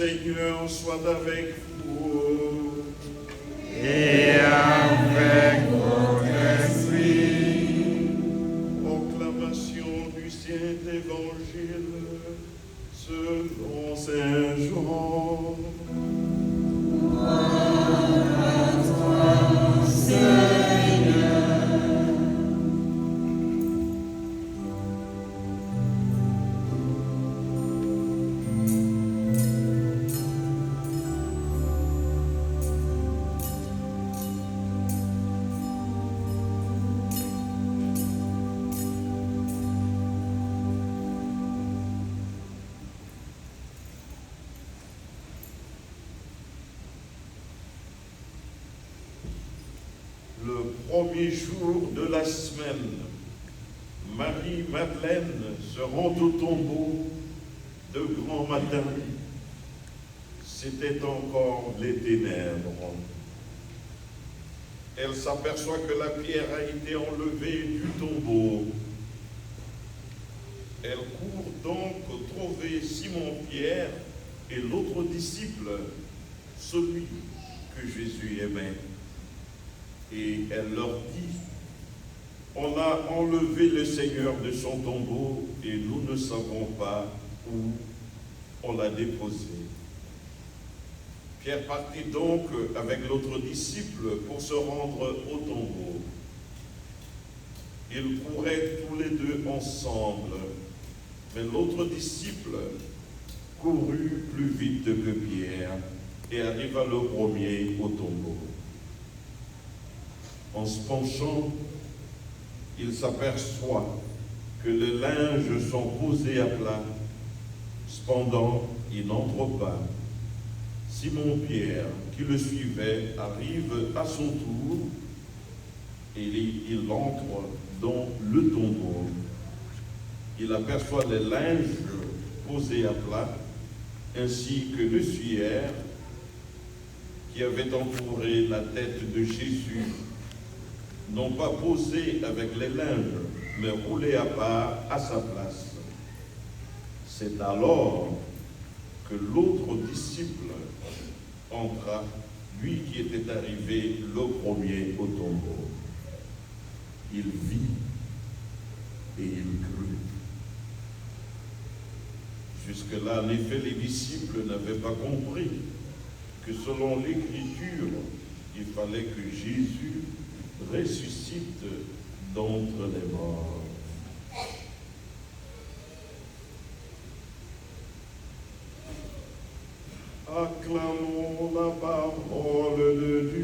Seigneur soit avec vous. Et avec votre esprit. Proclamation du Saint-Évangile selon Saint Jean. Le premier jour de la semaine, Marie-Madeleine se rend au tombeau de grand matin. C'était encore les ténèbres. Elle s'aperçoit que la pierre a été enlevée du tombeau. Elle court donc trouver Simon-Pierre et l'autre disciple, celui que Jésus aimait. Et elle leur dit, on a enlevé le Seigneur de son tombeau et nous ne savons pas où on l'a déposé. Pierre partit donc avec l'autre disciple pour se rendre au tombeau. Ils couraient tous les deux ensemble, mais l'autre disciple courut plus vite que Pierre et arriva le premier au tombeau. En se penchant, il s'aperçoit que les linges sont posés à plat. Cependant, il n'entre pas. Simon-Pierre, qui le suivait, arrive à son tour et il entre dans le tombeau. Il aperçoit les linges posés à plat, ainsi que le suaire qui avait entouré la tête de Jésus, non pas posé avec les linges, mais roulé à part à sa place. C'est alors que l'autre disciple entra, lui qui était arrivé le premier au tombeau. Il vit et il crut. Jusque-là, en effet, les disciples n'avaient pas compris que selon l'Écriture, il fallait que Jésus ressuscite d'entre les morts. Acclamons la parole de Dieu.